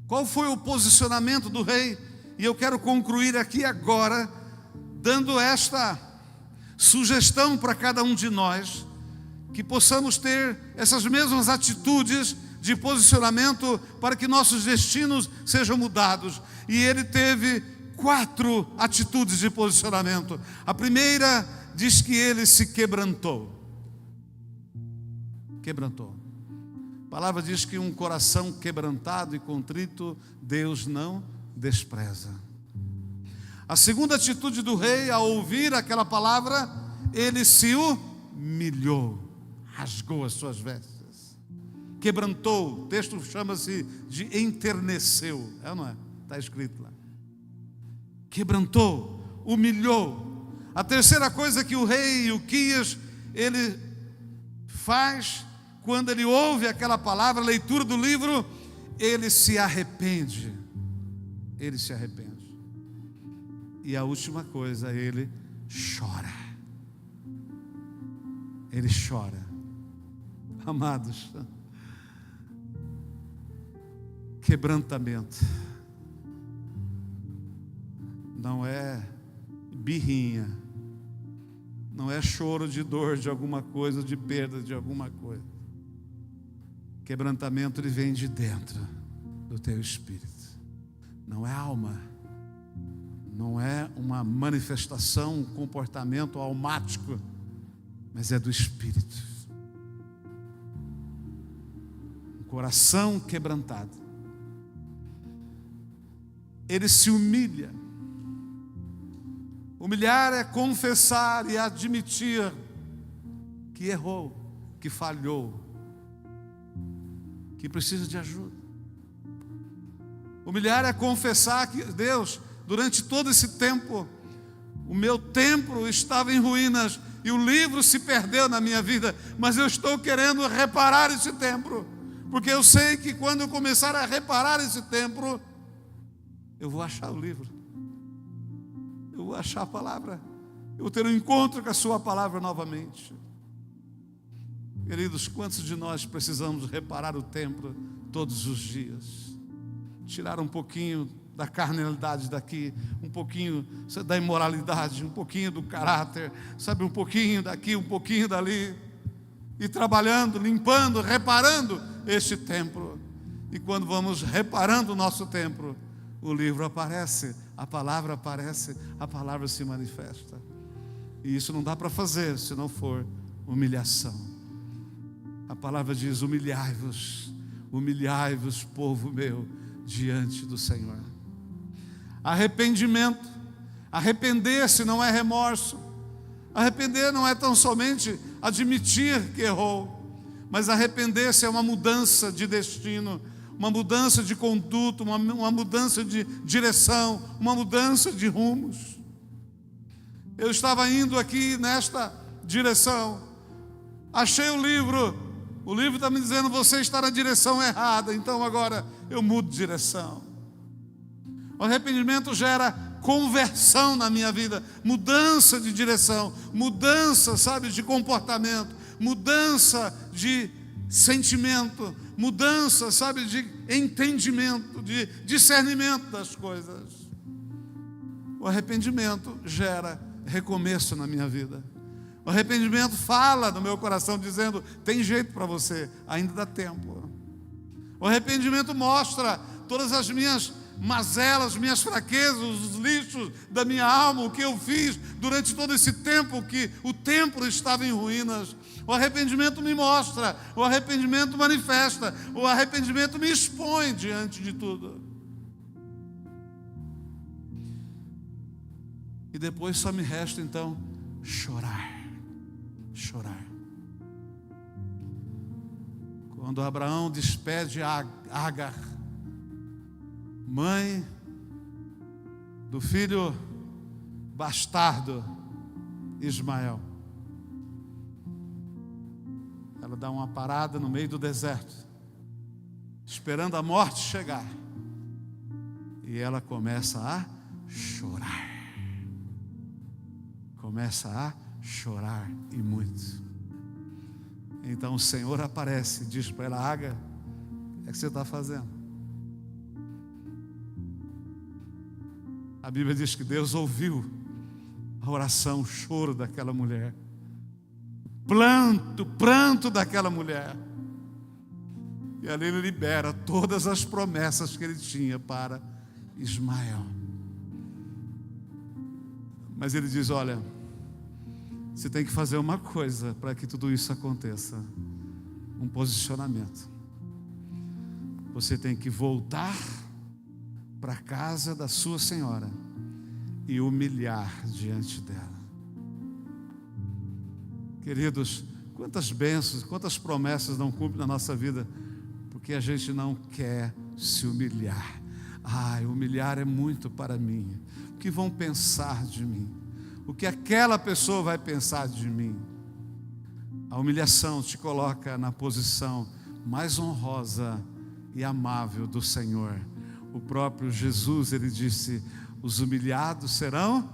Qual foi o posicionamento do rei? E eu quero concluir aqui agora, dando esta sugestão para cada um de nós, que possamos ter essas mesmas atitudes de posicionamento para que nossos destinos sejam mudados. E ele teve 4 atitudes de posicionamento. A primeira diz que ele se quebrantou. Quebrantou. A palavra diz que um coração quebrantado e contrito, Deus não despreza. A segunda atitude do rei, ao ouvir aquela palavra, ele se humilhou, rasgou as suas vestes. Quebrantou, o texto chama-se de enterneceu, é ou não é? Está escrito lá. Quebrantou, humilhou. A terceira coisa que o rei Ilquias, ele faz quando ele ouve aquela palavra, a leitura do livro? Ele se arrepende. Ele se arrepende. E a última coisa, ele chora. Ele chora. Amados, quebrantamento não é birrinha, não é choro de dor de alguma coisa, de perda de alguma coisa. Quebrantamento, ele vem de dentro do teu espírito. Não é alma, não é uma manifestação, um comportamento almático, mas é do espírito. Um coração quebrantado. Ele se humilha. Humilhar é confessar e admitir que errou, que falhou, que precisa de ajuda. Humilhar é confessar que, Deus, durante todo esse tempo, o meu templo estava em ruínas e o livro se perdeu na minha vida, mas eu estou querendo reparar esse templo, porque eu sei que quando eu começar a reparar esse templo, eu vou achar o livro, eu vou achar a palavra, eu vou ter um encontro com a sua palavra novamente. Queridos, quantos de nós precisamos reparar o templo todos os dias? Tirar um pouquinho da carnalidade daqui, um pouquinho da imoralidade, um pouquinho do caráter, sabe, um pouquinho daqui, um pouquinho dali, e trabalhando, limpando, reparando este templo. E quando vamos reparando o nosso templo, o livro aparece, a palavra aparece, a palavra se manifesta. E isso não dá para fazer se não for humilhação. A palavra diz: humilhai-vos, humilhai-vos, povo meu, diante do Senhor. Arrependimento. Arrepender-se não é remorso. Arrepender não é tão somente admitir que errou, mas arrepender-se é uma mudança de destino, uma mudança de conduta, uma mudança de direção, uma mudança de rumos. Eu estava indo aqui nesta direção, achei o livro está me dizendo: você está na direção errada, então agora eu mudo de direção. O arrependimento gera conversão na minha vida, mudança de direção, mudança, sabe, de comportamento, mudança de sentimento, mudança, sabe, de entendimento, de discernimento das coisas. O arrependimento gera recomeço na minha vida. O arrependimento fala no meu coração dizendo: tem jeito para você, ainda dá tempo. O arrependimento mostra todas as minhas mazelas, minhas fraquezas, os lixos da minha alma, o que eu fiz durante todo esse tempo que o templo estava em ruínas. O arrependimento me mostra, o arrependimento manifesta, o arrependimento me expõe diante de tudo. E depois só me resta então chorar. Chorar. Quando Abraão despede Agar, mãe do filho bastardo Ismael, ela dá uma parada no meio do deserto, esperando a morte chegar, e ela começa a chorar. Começa a chorar, e muito. Então o Senhor aparece e diz para ela: Agar, o que é que você está fazendo? A Bíblia diz que Deus ouviu a oração, o choro daquela mulher, pranto daquela mulher, e ali ele libera todas as promessas que ele tinha para Ismael. Mas ele diz: olha, você tem que fazer uma coisa para que tudo isso aconteça, um posicionamento. Você tem que voltar para a casa da sua senhora e humilhar diante dela. Queridos, quantas bênçãos, quantas promessas não cumpre na nossa vida, porque a gente não quer se humilhar. Humilhar é muito para mim. O que vão pensar de mim? O que aquela pessoa vai pensar de mim? A humilhação te coloca na posição mais honrosa e amável do Senhor. O próprio Jesus, ele disse: os humilhados serão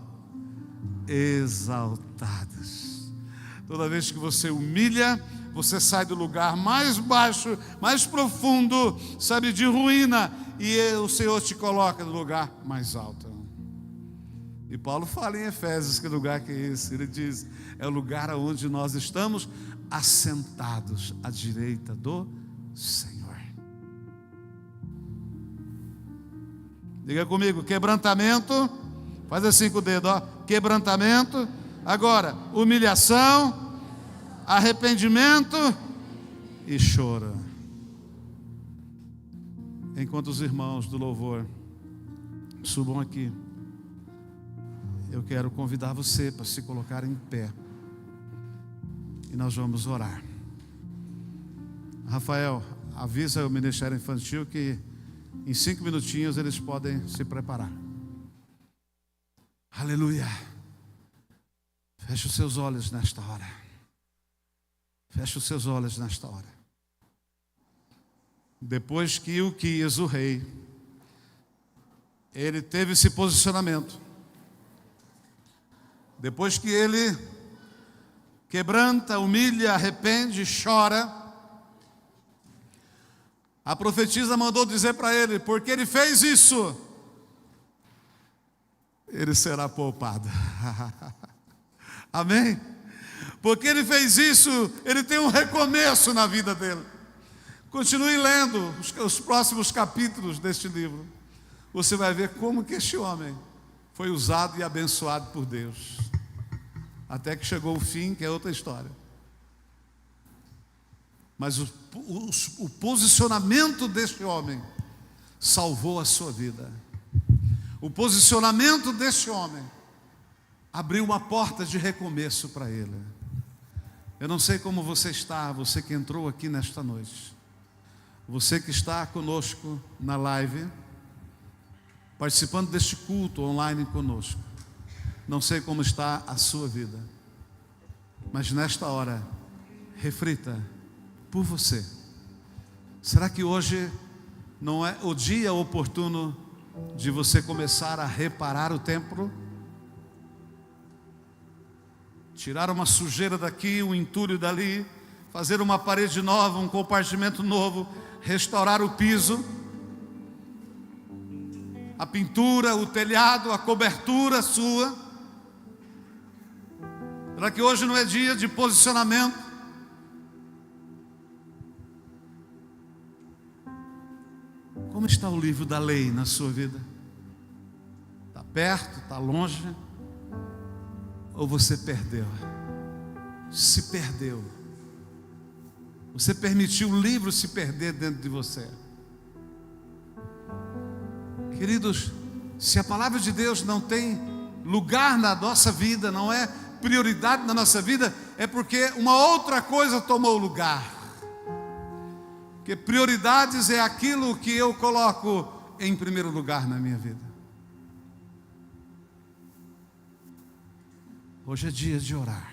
exaltados. Toda vez que você humilha, você sai do lugar mais baixo, mais profundo, sabe, de ruína, e o Senhor te coloca no lugar mais alto. E Paulo fala em Efésios, que lugar que é esse? Ele diz: é o lugar onde nós estamos assentados à direita do Senhor. Diga comigo: quebrantamento. Faz assim com o dedo, ó. Quebrantamento. Agora, humilhação, arrependimento e choro. Enquanto os irmãos do louvor subam aqui, eu quero convidar você para se colocar em pé. E nós vamos orar. Rafael, avisa o Ministério Infantil que em 5 minutinhos eles podem se preparar. Aleluia. Feche os seus olhos nesta hora. Feche os seus olhos nesta hora. Depois que Uquias, o rei, ele teve esse posicionamento, depois que ele quebranta, humilha, arrepende, chora, a profetisa mandou dizer para ele: porque ele fez isso, ele será poupado. Amém? Porque ele fez isso, ele tem um recomeço na vida dele. Continue lendo os próximos capítulos deste livro. Você vai ver como que este homem foi usado e abençoado por Deus, até que chegou o fim, que é outra história. Mas o posicionamento deste homem salvou a sua vida. O posicionamento deste homem abriu uma porta de recomeço para ele. Eu não sei como você está, você que entrou aqui nesta noite, você que está conosco na live, participando deste culto online conosco. Não sei como está a sua vida, mas nesta hora, reflita por você. Será que hoje não é o dia oportuno de você começar a reparar o templo? Tirar uma sujeira daqui, um entulho dali, fazer uma parede nova, um compartimento novo, restaurar o piso, a pintura, o telhado, a cobertura sua. Será que hoje não é dia de posicionamento? Como está o livro da lei na sua vida? Está perto, está longe? Ou você perdeu? Se perdeu. Você permitiu o livro se perder dentro de você. Queridos, se a palavra de Deus não tem lugar na nossa vida, não é prioridade na nossa vida, é porque uma outra coisa tomou lugar. Porque prioridades é aquilo que eu coloco em primeiro lugar na minha vida. Hoje é dia de orar.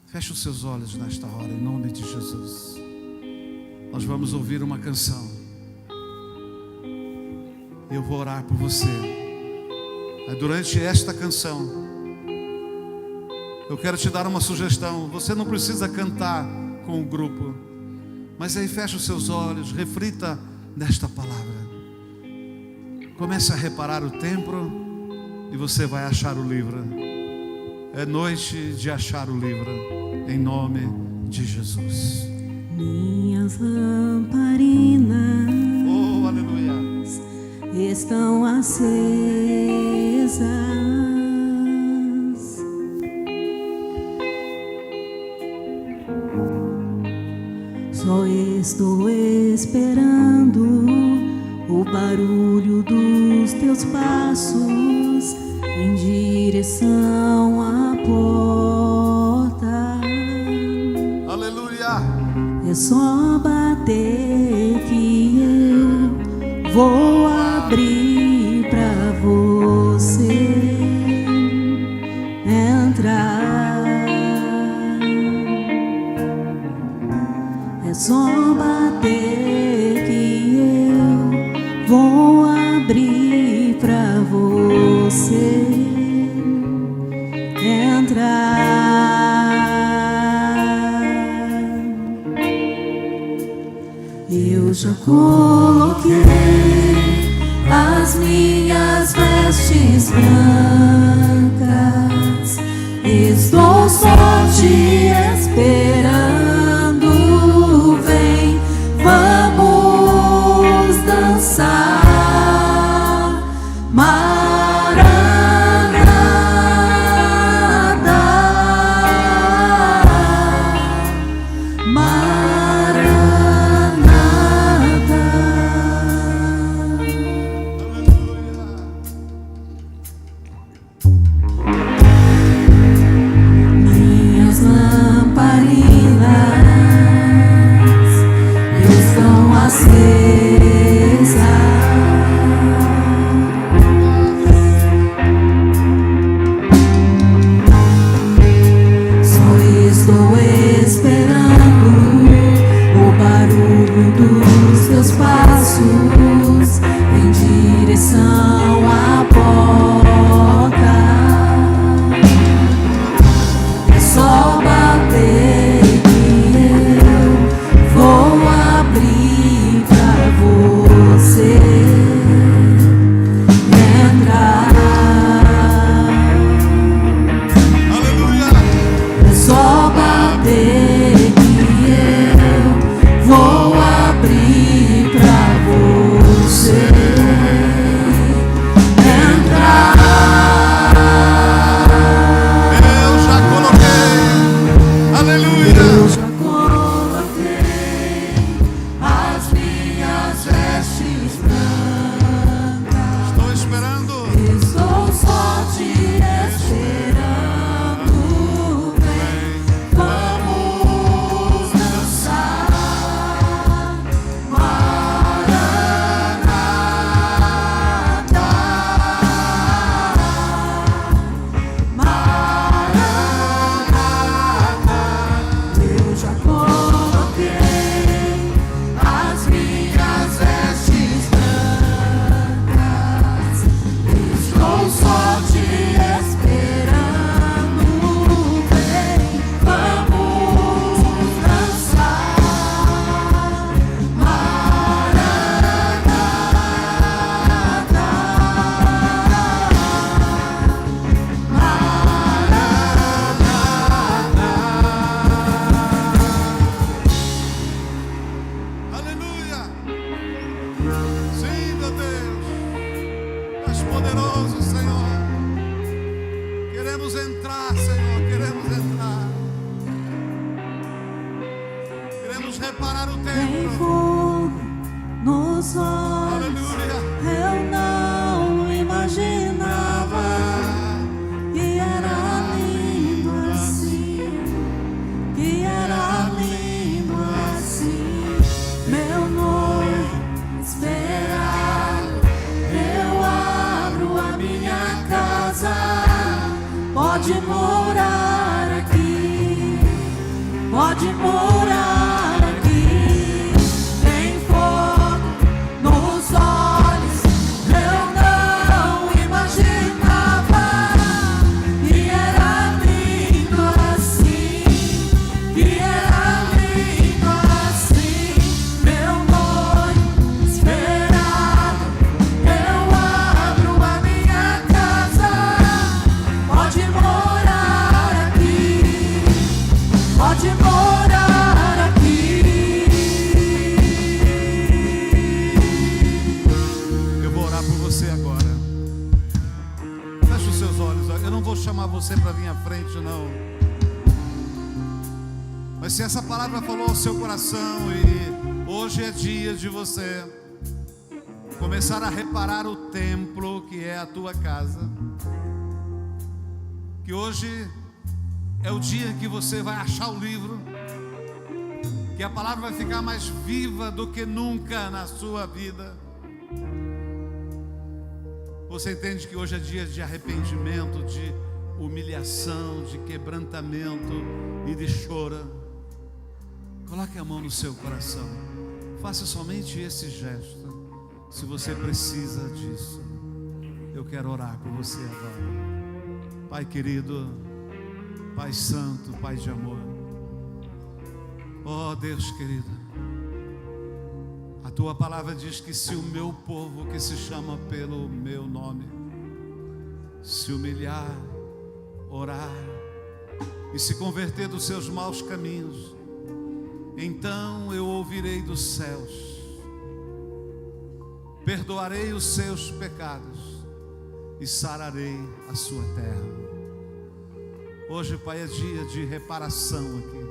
Feche os seus olhos nesta hora, em nome de Jesus. Nós vamos ouvir uma canção. Eu vou orar por você. Durante esta canção, eu quero te dar uma sugestão. Você não precisa cantar com o grupo, mas aí feche os seus olhos, reflita nesta palavra. Comece a reparar o templo e você vai achar o livro. É noite de achar o livro, em nome de Jesus. Minhas lamparinas, oh, aleluia, estão acesas. Só estou esperando o barulho dos teus passos em direção à porta. Aleluia. É só bater que eu vou abrir pra você entrar. só bater que eu vou abrir pra você entrar. Eu já coloquei as minhas vestes brancas, estou só te esperando. Vem, vamos dançar, Maranata, Maranata. Minhas lamparinas estão acesas, só estou esperando o barulho dos teus passos em direção à porta. É só bater que eu vou abrir pra você entrar. Aleluia. É só bater que eu vou abrir pra você entrar. Eu já coloquei. Aleluia. Eu já coloquei as minhas vestes brancas, Estou esperando. estou só te esperando. Vem, vamos dançar, Maranata, Maranata. Eu já coloquei as minhas vestes brancas, estou só te esperando. Vem, vamos dançar, Maranata, Aleluia. Sim, meu Deus. Tu és poderoso, Senhor. Queremos entrar, Senhor. Queremos entrar. Queremos reparar o tem templo. fogo nos olhos. Aleluia. Eu não imaginava que era lindo assim, que era lindo assim. Meu noivo esperado, eu abro a minha casa. Pode morar aqui, pode morar aqui. Tem fogo nos olhos, eu não imaginava que era lindo assim, que era lindo assim. Meu noivo esperado, eu abro a minha casa. Pode morar aqui, pode morar aqui. Eu vou orar por você agora. Feche os seus olhos. Eu não vou chamar você para vir à frente, não. Mas se essa palavra falou ao seu coração e hoje é dia de você começar a reparar o templo que é a tua casa, que hoje é o dia que você vai achar o livro, que a palavra vai ficar mais viva do que nunca na sua vida. Você entende que hoje é dia de arrependimento, de humilhação, de quebrantamento e de choro. Coloque a mão no seu coração. Faça somente esse gesto. Se você precisa disso, eu quero orar por você agora. Pai querido, Pai santo, Pai de amor. Oh Deus querido, a tua palavra diz que se o meu povo, que se chama pelo meu nome, se humilhar, orar e se converter dos seus maus caminhos, então eu ouvirei dos céus, perdoarei os seus pecados e sararei a sua terra. Hoje, Pai, é dia de reparação aqui.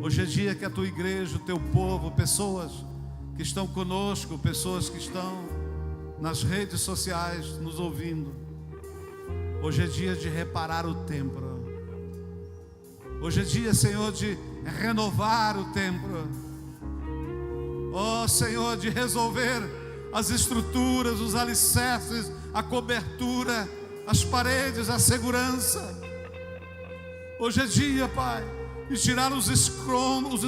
Hoje é dia que a tua igreja, o teu povo, pessoas que estão conosco, pessoas que estão nas redes sociais nos ouvindo, hoje é dia de reparar o templo. Hoje é dia, Senhor, de renovar o templo. Oh Senhor, de resolver as estruturas, os alicerces, a cobertura, as paredes, a segurança. Hoje é dia, Pai, de tirar os escombros,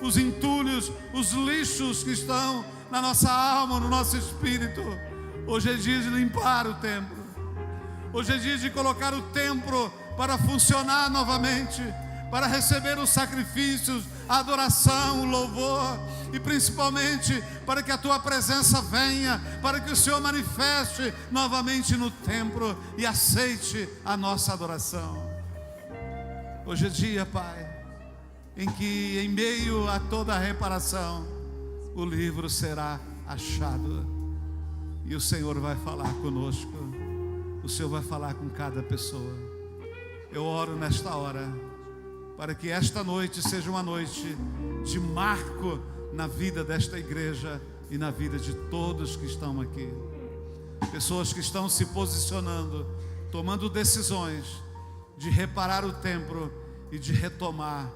os entulhos, os lixos que estão na nossa alma, no nosso espírito. Hoje é dia de limpar o templo. Hoje é dia de colocar o templo para funcionar novamente, para receber os sacrifícios, a adoração, o louvor, e principalmente para que a tua presença venha, para que o Senhor manifeste novamente no templo e aceite a nossa adoração. Hoje é dia, Pai, em que em meio a toda a reparação, o livro será achado e o Senhor vai falar conosco, o Senhor vai falar com cada pessoa. Eu oro nesta hora para que esta noite seja uma noite de marco na vida desta igreja e na vida de todos que estão aqui. Pessoas que estão se posicionando, tomando decisões de reparar o templo e de retomar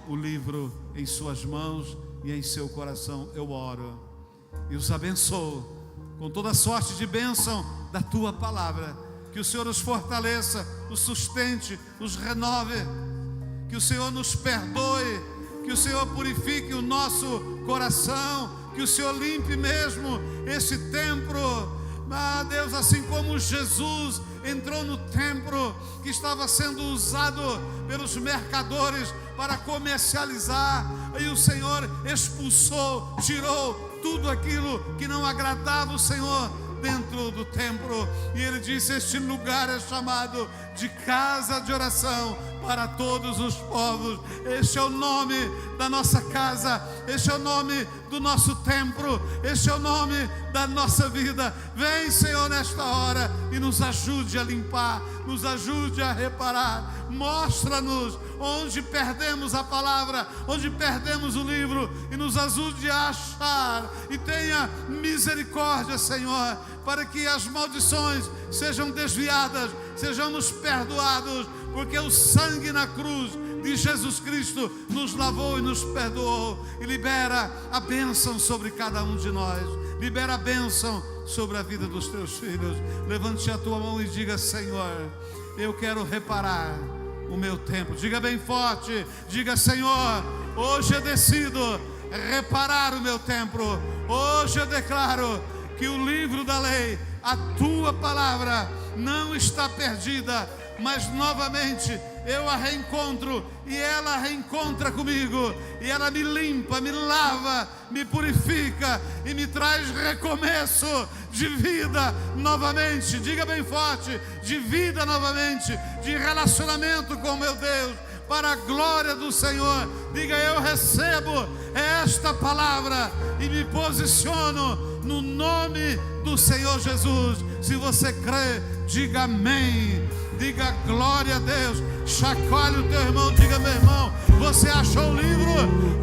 o livro em suas mãos e em seu coração. Eu oro e os abençoo com toda sorte de bênção da tua palavra. Que o Senhor os fortaleça, os sustente, os renove. Que o Senhor nos perdoe, que o Senhor purifique o nosso coração, que o Senhor limpe mesmo esse templo. Ah, Deus, assim como Jesus entrou no templo que estava sendo usado pelos mercadores para comercializar, e o Senhor expulsou, tirou tudo aquilo que não agradava o Senhor dentro do templo, e Ele disse: este lugar é chamado de casa de oração para todos os povos. Este é o nome da nossa casa, este é o nome do nosso templo, este é o nome da nossa vida. Vem, Senhor, nesta hora e nos ajude a limpar, nos ajude a reparar. Mostra-nos onde perdemos a palavra, onde perdemos o livro, e nos ajude a achar, e tenha misericórdia, Senhor, para que as maldições sejam desviadas, sejamos perdoados, porque o sangue na cruz de Jesus Cristo nos lavou e nos perdoou. E libera a bênção sobre cada um de nós, libera a bênção sobre a vida dos teus filhos. Levante a tua mão e diga: Senhor, eu quero reparar o meu templo. Diga bem forte, diga: Senhor, hoje eu decido reparar o meu templo. Hoje eu declaro que o livro da lei, a tua palavra, não está perdida, mas novamente eu a reencontro, e ela reencontra comigo, e ela me limpa, me lava, me purifica e me traz recomeço de vida novamente. Diga bem forte: de vida novamente, de relacionamento com meu Deus, para a glória do Senhor. Diga: eu recebo esta palavra e me posiciono no nome do Senhor Jesus. Se você crê, diga amém, diga glória a Deus. Chacoalhe o teu irmão, diga: meu irmão, você achou o livro?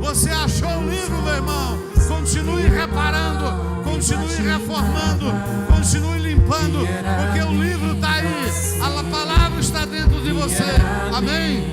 Você achou o livro, meu irmão? Continue reparando, continue reformando, continue limpando, porque o livro está aí, a palavra está dentro de você. Amém?